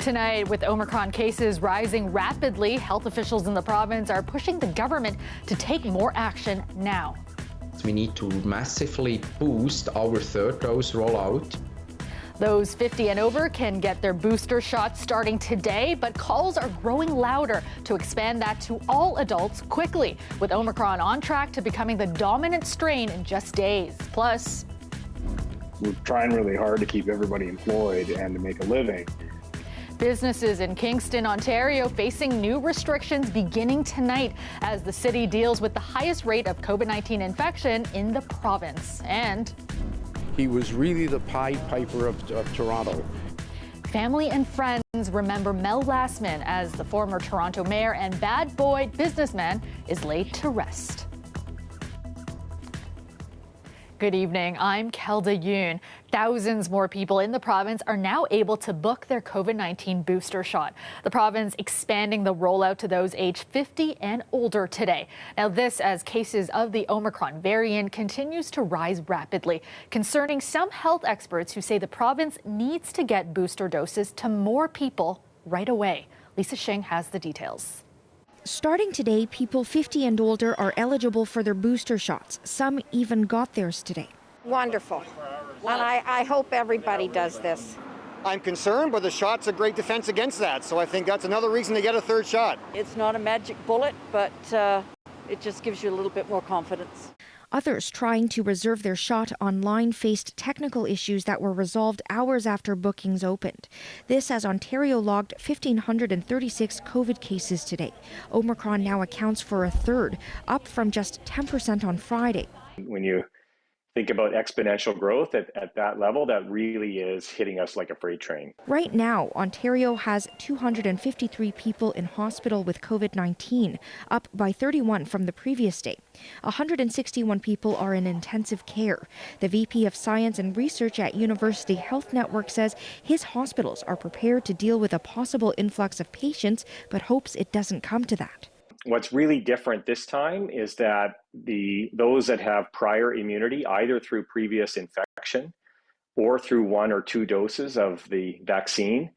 Tonight, with Omicron cases rising rapidly, health officials in the province are pushing the government to take more action now. We need to massively boost our third dose rollout. Those 50 and over can get their booster shots starting today, but calls are growing louder to expand that to all adults quickly, with Omicron on track to becoming the dominant strain in just days. Plus, we're trying really hard to keep everybody employed and to make a living. businesses in Kingston, Ontario facing new restrictions beginning tonight as the city deals with the highest rate of COVID-19 infection in the province. And he was really the Pied Piper of Toronto. Family and friends remember Mel Lassman as the former Toronto mayor and bad boy businessman is laid to rest. Good evening, I'm Kelda Yoon. Thousands more people in the province are now able to book their COVID-19 booster shot. The province expanding the rollout to those aged 50 and older today. Now this as cases of the Omicron variant continues to rise rapidly, concerning some health experts who say the province needs to get booster doses to more people right away. Lisa Shing has the details. Starting today, people 50 and older are eligible for their booster shots. Some even got theirs today. Wonderful. And I hope everybody does this. I'm concerned, but the shot's a great defense against that. So I think that's another reason to get a third shot. It's not a magic bullet, but it just gives you a little bit more confidence. Others trying to reserve their shot online faced technical issues that were resolved hours after bookings opened. This as Ontario logged 1,536 COVID cases today. Omicron now accounts for a third, up from just 10% on Friday. When you think about exponential growth at that level, that really is hitting us like a freight train. Right now, Ontario has 253 people in hospital with COVID-19, up by 31 from the previous day. 161 people are in intensive care. The VP of Science and Research at University Health Network says his hospitals are prepared to deal with a possible influx of patients, but hopes it doesn't come to that. What's really different this time is that those that have prior immunity, either through previous infection or through 1 or 2 doses of the vaccine,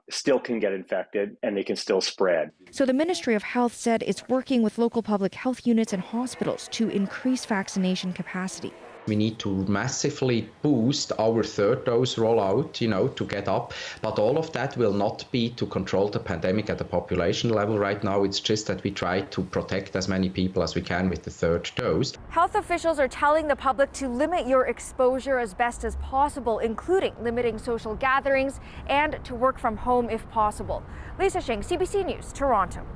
still can get infected and they can still spread. So the Ministry of Health said it's working with local public health units and hospitals to increase vaccination capacity. We need to massively boost our third dose rollout, to get up. But all of that will not be to control the pandemic at the population level right now. It's just that we try to protect as many people as we can with the third dose. Health officials are telling the public to limit your exposure as best as possible, including limiting social gatherings and to work from home if possible. Lisa Shing, CBC News, Toronto.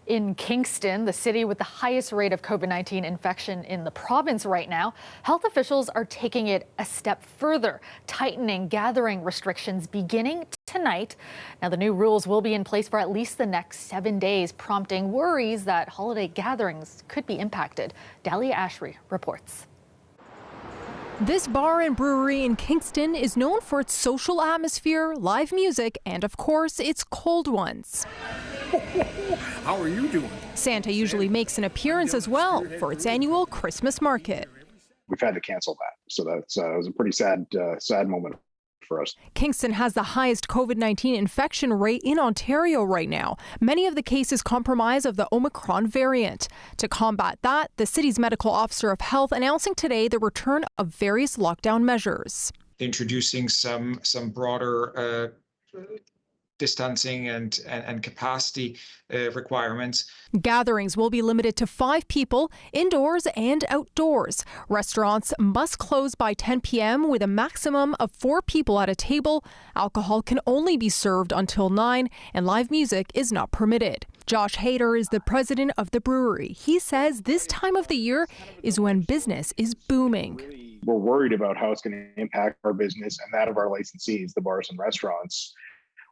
In Kingston, the city with the highest rate of COVID-19 infection in the province right now, health officials are taking it a step further, tightening gathering restrictions beginning tonight. Now, the new rules will be in place for at least the next 7 days, prompting worries that holiday gatherings could be impacted. Dahlia Ashry reports. This bar and brewery in Kingston is known for its social atmosphere, live music, and of course, its cold ones. How are you doing? Santa usually makes an appearance as well for its annual Christmas market. We've had to cancel that, so that's it was a pretty sad moment for us. Kingston has the highest COVID-19 infection rate in Ontario right now. Many of the cases comprise of the Omicron variant. To combat that, the city's medical officer of health announcing today the return of various lockdown measures. Introducing some broader distancing and capacity requirements. Gatherings will be limited to 5 people, indoors and outdoors. Restaurants must close by 10 p.m. with a maximum of 4 people at a table. Alcohol can only be served until 9, and live music is not permitted. Josh Hayter is the president of the brewery. He says this time of the year is when business is booming. We're worried about how it's going to impact our business and that of our licensees, the bars and restaurants.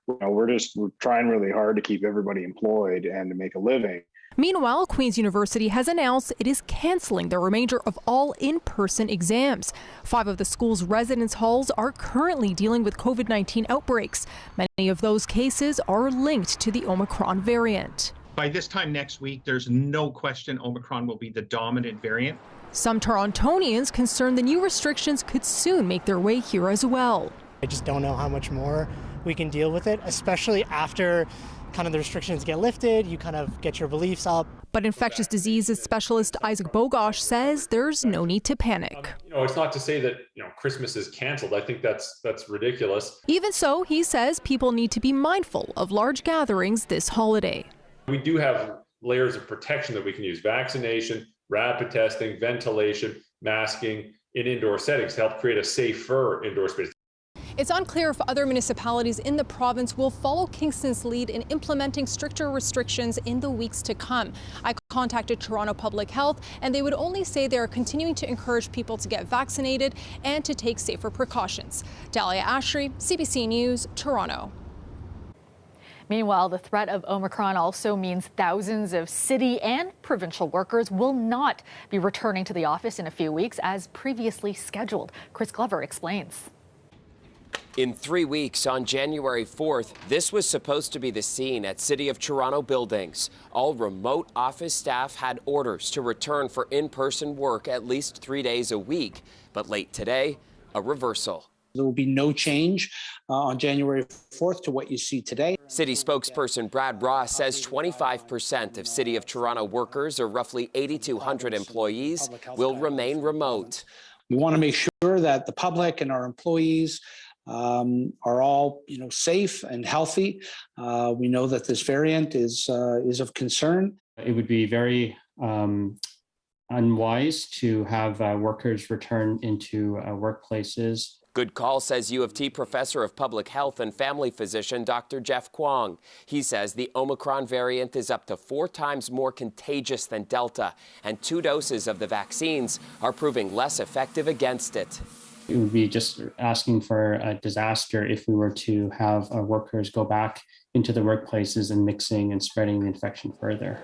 We're trying really hard to keep everybody employed and to make a living. Meanwhile, Queen's University has announced it is canceling the remainder of all in-person exams. 5 of the school's residence halls are currently dealing with COVID-19 outbreaks. Many of those cases are linked to the Omicron variant. By this time next week, there's no question Omicron will be the dominant variant. Some Torontonians concerned the new restrictions could soon make their way here as well. I just don't know how much more we can deal with it, especially after kind of the restrictions get lifted, you kind of get your beliefs up. But infectious diseases specialist Isaac Bogosh says there's no need to panic. It's not to say that, Christmas is canceled. I think that's ridiculous. Even so, he says people need to be mindful of large gatherings this holiday. We do have layers of protection that we can use: vaccination, rapid testing, ventilation, masking in indoor settings to help create a safer indoor space. It's unclear if other municipalities in the province will follow Kingston's lead in implementing stricter restrictions in the weeks to come. I contacted Toronto Public Health, and they would only say they are continuing to encourage people to get vaccinated and to take safer precautions. Dahlia Ashry, CBC News, Toronto. Meanwhile, the threat of Omicron also means thousands of city and provincial workers will not be returning to the office in a few weeks as previously scheduled. Chris Glover explains. In 3 weeks, on January 4th, this was supposed to be the scene at City of Toronto buildings. All remote office staff had orders to return for in-person work at least 3 days a week. But late today, a reversal. There will be no change on January 4th to what you see today. City spokesperson Brad Ross says 25% of City of Toronto workers, or roughly 8,200 employees, will remain remote. We want to make sure that the public and our employees are all, safe and healthy. We know that this variant is of concern. It would be very unwise to have workers return into workplaces. Good call, says U of T professor of public health and family physician Dr. Jeff Kwong. He says the Omicron variant is up to 4 times more contagious than Delta, and 2 doses of the vaccines are proving less effective against it. It would be just asking for a disaster if we were to have workers go back into the workplaces and mixing and spreading the infection further.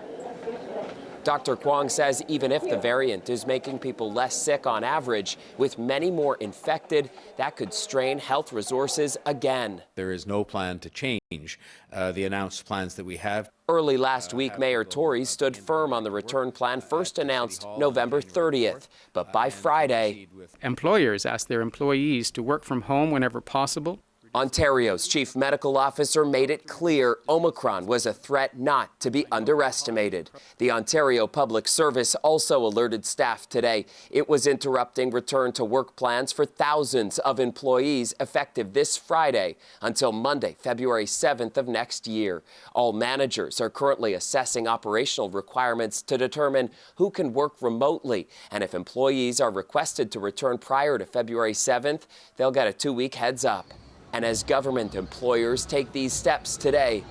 Dr. Kwong says even if the variant is making people less sick on average, with many more infected, that could strain health resources again. There is no plan to change the announced plans that we have. Early last week, Mayor Tory stood firm on the return plan first announced November 30th. But by Friday, employers asked their employees to work from home whenever possible. Ontario's chief medical officer made it clear Omicron was a threat not to be underestimated. The Ontario Public Service also alerted staff today it was interrupting return to work plans for thousands of employees effective this Friday until Monday, February 7th of next year. All managers are currently assessing operational requirements to determine who can work remotely, and if employees are requested to return prior to February 7th, they'll get a 2-week heads up. And as government employers take these steps today,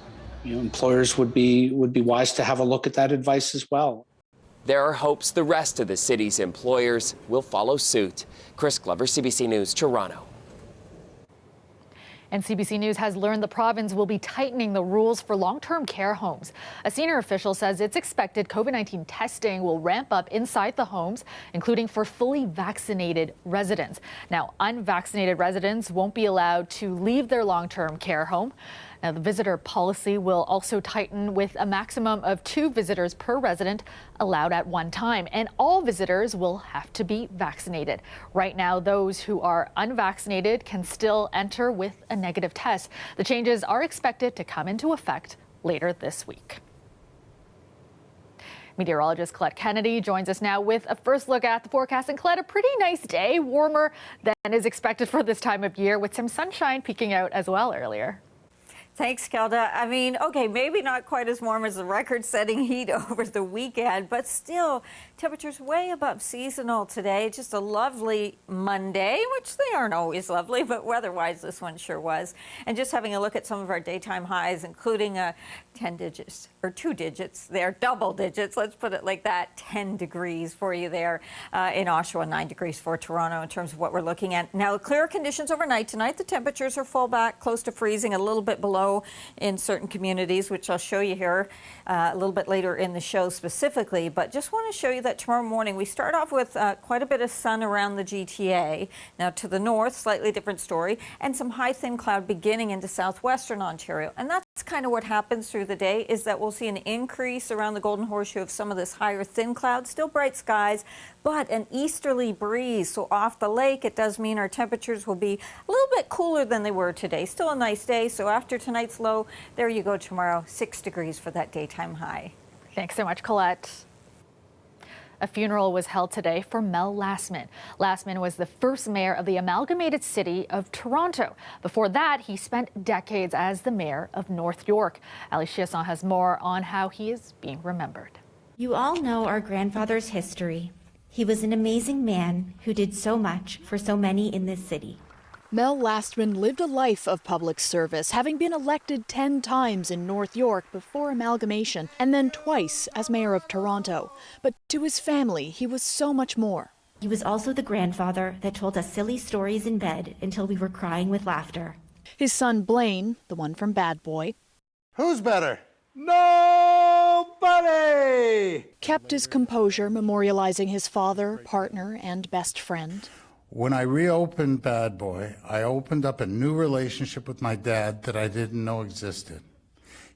employers would be wise to have a look at that advice as well. There are hopes the rest of the city's employers will follow suit. Chris Glover, CBC News, Toronto. And CBC News has learned the province will be tightening the rules for long-term care homes. A senior official says it's expected COVID-19 testing will ramp up inside the homes, including for fully vaccinated residents. Now, unvaccinated residents won't be allowed to leave their long-term care home. Now, the visitor policy will also tighten with a maximum of 2 visitors per resident allowed at one time, and all visitors will have to be vaccinated. Right now, those who are unvaccinated can still enter with a negative test. The changes are expected to come into effect later this week. Meteorologist Colette Kennedy joins us now with a first look at the forecast. And Colette, a pretty nice day, warmer than is expected for this time of year, with some sunshine peeking out as well earlier. Thanks, Kelda. I mean, okay, maybe not quite as warm as the record-setting heat over the weekend, but still, temperatures way above seasonal today. Just a lovely Monday, which they aren't always lovely, but weather-wise, this one sure was. And just having a look at some of our daytime highs, including 10 digits, or 2 digits there, double digits, let's put it like that, 10 degrees for you there in Oshawa, 9 degrees for Toronto in terms of what we're looking at. Now, clear conditions overnight. Tonight, the temperatures are full back, close to freezing, a little bit below in certain communities, which I'll show you here a little bit later in the show specifically. But just want to show you that tomorrow morning we start off with quite a bit of sun around the GTA. Now to the north, slightly different story, and some high thin cloud beginning into southwestern Ontario. And that's kind of what happens through the day, is that we'll see an increase around the Golden Horseshoe of some of this higher thin cloud, still bright skies, but an easterly breeze. So off the lake, it does mean our temperatures will be a little bit cooler than they were today. Still a nice day. So after tonight's low, there you go tomorrow, 6 degrees for that daytime high. Thanks so much, Colette. A funeral was held today for Mel Lassman. Lassman was the first mayor of the amalgamated city of Toronto. Before that, he spent decades as the mayor of North York. Ali Chiasson has more on how he is being remembered. You all know our grandfather's history. He was an amazing man who did so much for so many in this city. Mel Lassman lived a life of public service, having been elected 10 times in North York before amalgamation, and then twice as mayor of Toronto. But to his family, he was so much more. He was also the grandfather that told us silly stories in bed until we were crying with laughter. His son Blaine, the one from Bad Boy, who's better? Nobody! Kept his composure, memorializing his father, partner, and best friend. When I reopened Bad Boy, I opened up a new relationship with my dad that I didn't know existed.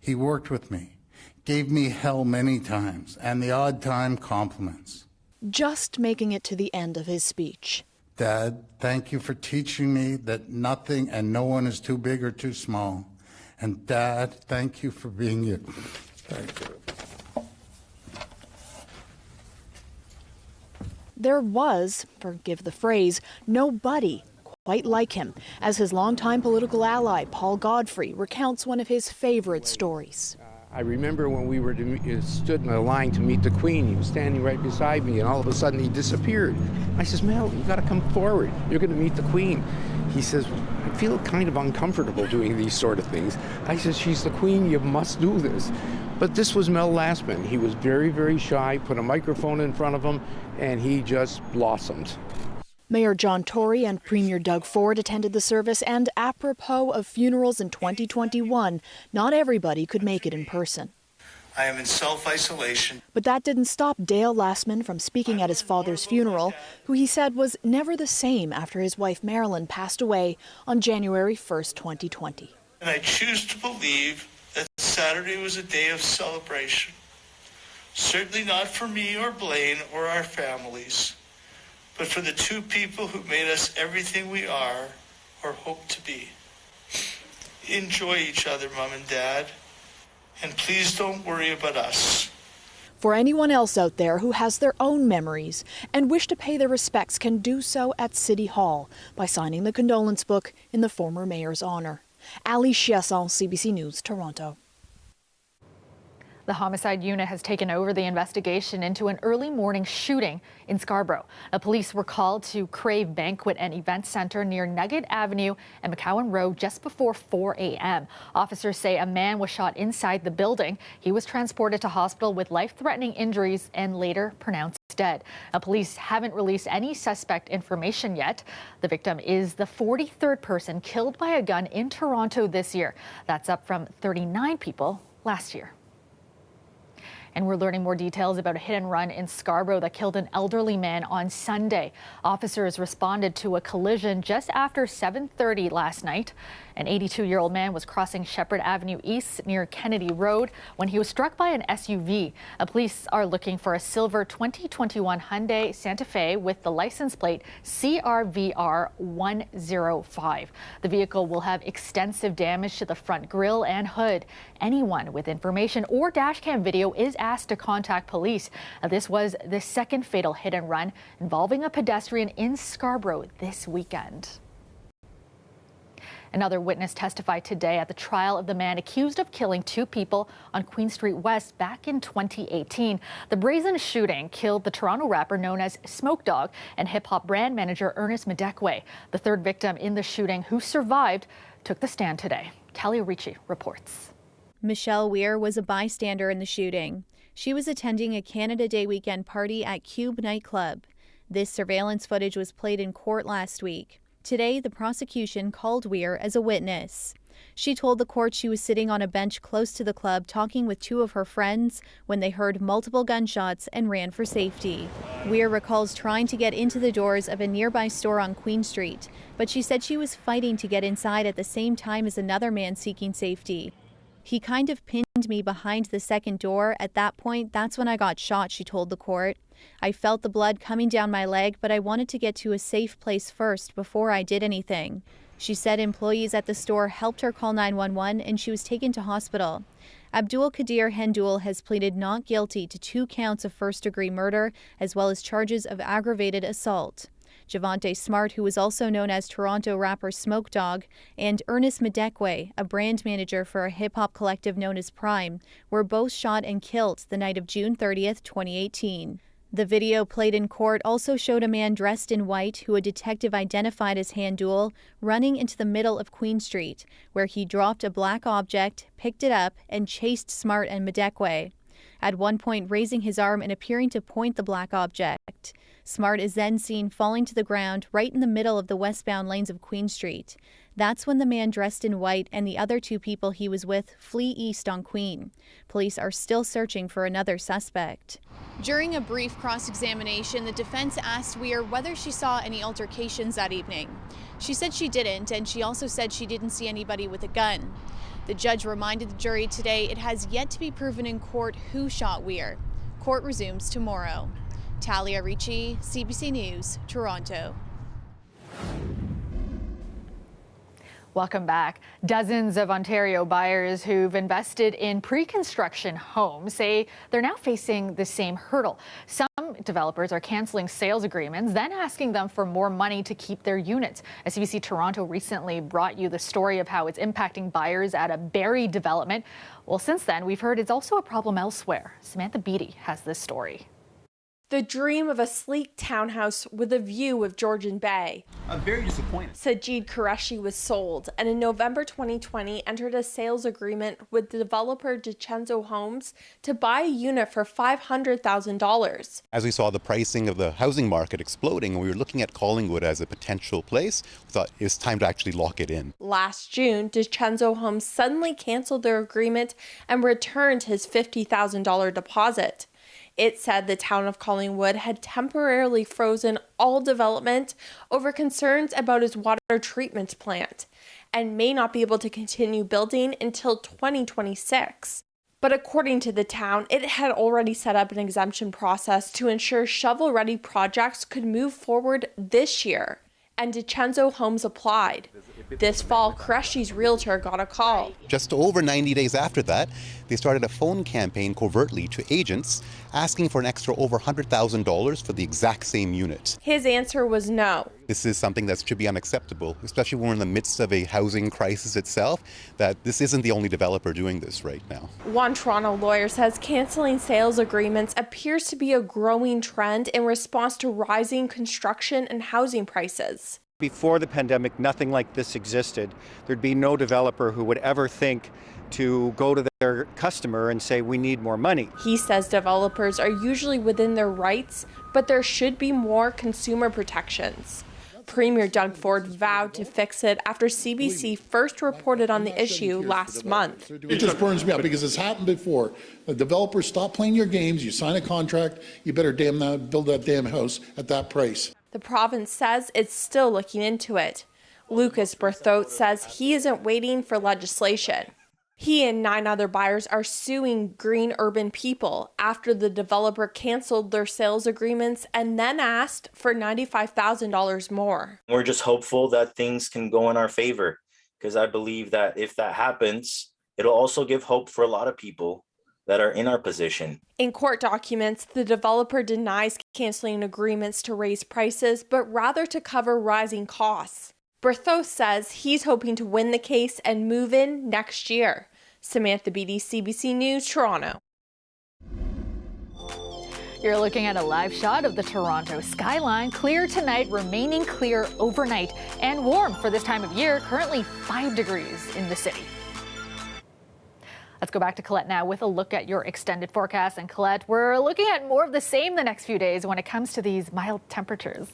He worked with me, gave me hell many times, and the odd time compliments. Just making it to the end of his speech. Dad, thank you for teaching me that nothing and no one is too big or too small. And Dad, thank you for being you. Thank you. There was, forgive the phrase, nobody quite like him, as his longtime political ally, Paul Godfrey, recounts one of his favorite stories. I remember when we were stood in a line to meet the Queen. He was standing right beside me, and all of a sudden he disappeared. I says, Mel, you got to come forward. You're going to meet the Queen. He says, I feel kind of uncomfortable doing these sort of things. I says, she's the Queen. You must do this. But this was Mel Lassman. He was very, very shy, put a microphone in front of him, and he just blossomed. Mayor John Tory and Premier Doug Ford attended the service, and apropos of funerals in 2021, not everybody could make it in person. I am in self-isolation. But that didn't stop Dale Lassman from speaking at his father's funeral, who he said was never the same after his wife Marilyn passed away on January 1st, 2020. And I choose to believe that Saturday was a day of celebration. Certainly not for me or Blaine or our families, but for the two people who made us everything we are or hope to be. Enjoy each other, Mom and Dad, and please don't worry about us. For anyone else out there who has their own memories and wish to pay their respects can do so at City Hall by signing the condolence book in the former mayor's honor. Ali Chiasson, CBC News, Toronto. The homicide unit has taken over the investigation into an early morning shooting in Scarborough. The police were called to Crave Banquet and Event Center near Nugget Avenue and McCowan Road just before 4 a.m. Officers say a man was shot inside the building. He was transported to hospital with life-threatening injuries and later pronounced dead. Now, police haven't released any suspect information yet. The victim is the 43rd person killed by a gun in Toronto this year. That's up from 39 people last year. And we're learning more details about a hit and run in Scarborough that killed an elderly man on Sunday. Officers responded to a collision just after 7:30 last night. An 82-year-old man was crossing Shepherd Avenue East near Kennedy Road when he was struck by an SUV. Police are looking for a silver 2021 Hyundai Santa Fe with the license plate CRVR 105. The vehicle will have extensive damage to the front grille and hood. Anyone with information or dashcam video is asked to contact police. This was the second fatal hit and run involving a pedestrian in Scarborough this weekend. Another witness testified today at the trial of the man accused of killing 2 people on Queen Street West back in 2018. The brazen shooting killed the Toronto rapper known as Smoke Dogg and hip-hop brand manager Ernest Madekwe. The third victim in the shooting, who survived, took the stand today. Talia Ricci reports. Michelle Weir was a bystander in the shooting. She was attending a Canada Day weekend party at Cube nightclub. This surveillance footage was played in court last week. Today, the prosecution called Weir as a witness. She told the court she was sitting on a bench close to the club talking with 2 of her friends when they heard multiple gunshots and ran for safety. Weir recalls trying to get into the doors of a nearby store on Queen Street, but she said she was fighting to get inside at the same time as another man seeking safety. He kind of pinned me behind the second door. At that point, that's when I got shot, she told the court. I felt the blood coming down my leg, but I wanted to get to a safe place first before I did anything. She said employees at the store helped her call 911 and she was taken to hospital. Abdul Qadir Hendul has pleaded not guilty to 2 counts of first-degree murder as well as charges of aggravated assault. Javante Smart, who is also known as Toronto rapper Smoke Dogg, and Ernest Madekwe, a brand manager for a hip-hop collective known as Prime, were both shot and killed the night of June 30th, 2018. The video played in court also showed a man dressed in white, who a detective identified as Handul, running into the middle of Queen Street, where he dropped a black object, picked it up, and chased Smart and Madekwe, at one point raising his arm and appearing to point the black object. Smart is then seen falling to the ground right in the middle of the westbound lanes of Queen Street. That's when the man dressed in white and the other 2 people he was with flee east on Queen. Police are still searching for another suspect. During a brief cross-examination, the defense asked Weir whether she saw any altercations that evening. She said she didn't, and she also said she didn't see anybody with a gun. The judge reminded the jury today it has yet to be proven in court who shot Weir. Court resumes tomorrow. Talia Ricci, CBC News, Toronto. Welcome back. Dozens of Ontario buyers who've invested in pre-construction homes say they're now facing the same hurdle. Some developers are canceling sales agreements, then asking them for more money to keep their units. CBC Toronto recently brought you the story of how it's impacting buyers at a Barrie development. Well, since then, we've heard it's also a problem elsewhere. Samantha Beattie has this story. The dream of a sleek townhouse with a view of Georgian Bay. I'm very disappointed. Sajid Qureshi was sold and in November 2020 entered a sales agreement with the developer DiCenzo Homes to buy a unit for $500,000. As we saw the pricing of the housing market exploding and we were looking at Collingwood as a potential place, we thought it was time to actually lock it in. Last June, DiCenzo Homes suddenly canceled their agreement and returned his $50,000 deposit. It said the town of Collingwood had temporarily frozen all development over concerns about its water treatment plant and may not be able to continue building until 2026. But according to the town, it had already set up an exemption process to ensure shovel-ready projects could move forward this year. And DiCenzo Homes applied. This fall, Qureshi's realtor got a call. Just over 90 days after that, they started a phone campaign covertly to agents asking for an extra over $100,000 for the exact same unit. His answer was no. This is something that should be unacceptable, especially when we're in the midst of a housing crisis itself, that this isn't the only developer doing this right now. One Toronto lawyer says canceling sales agreements appears to be a growing trend in response to rising construction and housing prices. Before the pandemic, nothing like this existed. There'd be no developer who would ever think to go to their customer and say, we need more money. He says developers are usually within their rights, but there should be more consumer protections. Premier Doug Ford vowed to fix it after CBC first reported on the issue last month. It just burns me up because it's happened before. The developers stop playing your games, you sign a contract, you better build that damn house at that price. The province says it's still looking into it. Lucas Berthoud says he isn't waiting for legislation. He and 9 other buyers are suing Green Urban People after the developer canceled their sales agreements and then asked for $95,000 more. We're just hopeful that things can go in our favor, because I believe that if that happens, it'll also give hope for a lot of people that are in our position. In court documents, the developer denies canceling agreements to raise prices, but rather to cover rising costs. Berthoud says he's hoping to win the case and move in next year. Samantha Beattie, CBC News, Toronto. You're looking at a live shot of the Toronto skyline. Clear tonight, remaining clear overnight, and warm for this time of year, currently 5 degrees in the city. Let's go back to Colette now with a look at your extended forecast. And Colette, we're looking at more of the same the next few days when it comes to these mild temperatures.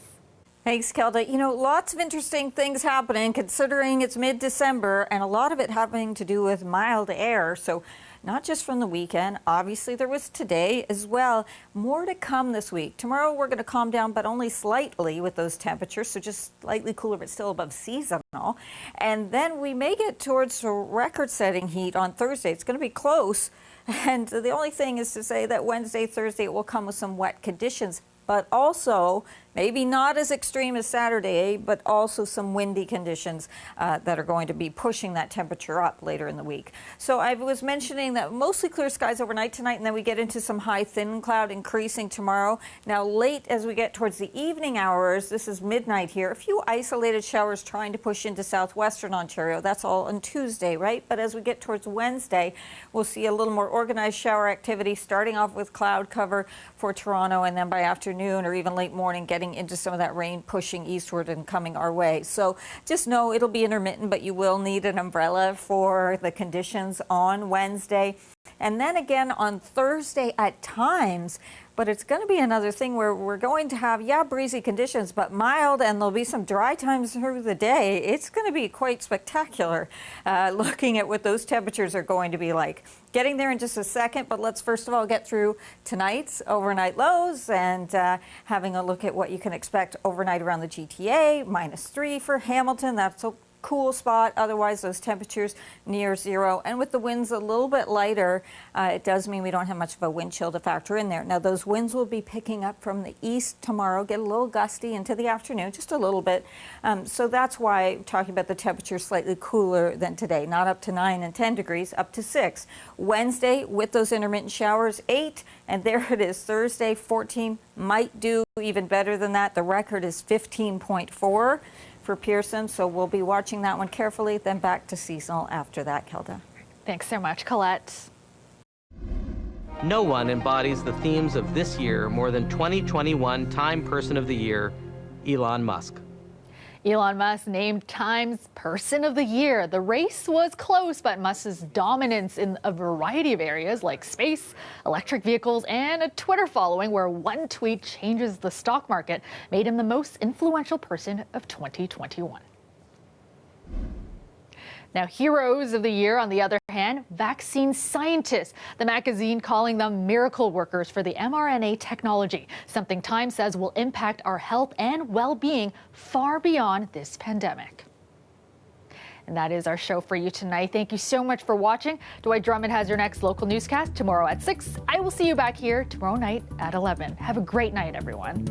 Thanks, Kelda. You know, lots of interesting things happening considering it's mid-December and a lot of it having to do with mild air. So not just from the weekend. Obviously, there was today as well. More to come this week. Tomorrow, we're going to calm down, but only slightly with those temperatures, so just slightly cooler, but still above seasonal. And then we may get towards record-setting heat on Thursday. It's going to be close. And the only thing is to say that Wednesday, Thursday, it will come with some wet conditions, but also maybe not as extreme as Saturday, but also some windy conditions that are going to be pushing that temperature up later in the week. So I was mentioning that mostly clear skies overnight tonight, and then we get into some high thin cloud increasing tomorrow. Now late as we get towards the evening hours, this is midnight here, a few isolated showers trying to push into southwestern Ontario. That's all on Tuesday, right? But as we get towards Wednesday, we'll see a little more organized shower activity, starting off with cloud cover for Toronto, and then by afternoon or even late morning getting into some of that rain pushing eastward and coming our way. So just know it'll be intermittent, but you will need an umbrella for the conditions on Wednesday. And then again on Thursday at times, but it's going to be another thing where we're going to have, breezy conditions, but mild, and there'll be some dry times through the day. It's going to be quite spectacular looking at what those temperatures are going to be like. Getting there in just a second, but let's first of all get through tonight's overnight lows and having a look at what you can expect overnight around the GTA. -3 for Hamilton. That's a cool spot. Otherwise, those temperatures near zero. And with the winds a little bit lighter, it does mean we don't have much of a wind chill to factor in there. Now, those winds will be picking up from the east tomorrow, get a little gusty into the afternoon, just a little bit. So that's why talking about the temperature slightly cooler than today, not up to 9 and 10 degrees, up to 6. Wednesday, with those intermittent showers, 8. And there it is, Thursday, 14. Might do even better than that. The record is 15.4. for Pearson, so we'll be watching that one carefully, then back to seasonal after that, Kelda. Thanks so much, Colette. No one embodies the themes of this year more than 2021 Time Person of the Year, Elon Musk. Elon Musk named Time's Person of the Year. The race was close, but Musk's dominance in a variety of areas like space, electric vehicles, and a Twitter following where one tweet changes the stock market made him the most influential person of 2021. Now, heroes of the year, on the other hand, vaccine scientists. The magazine calling them miracle workers for the mRNA technology, something Time says will impact our health and well-being far beyond this pandemic. And that is our show for you tonight. Thank you so much for watching. Dwight Drummond has your next local newscast tomorrow at 6. I will see you back here tomorrow night at 11. Have a great night, everyone.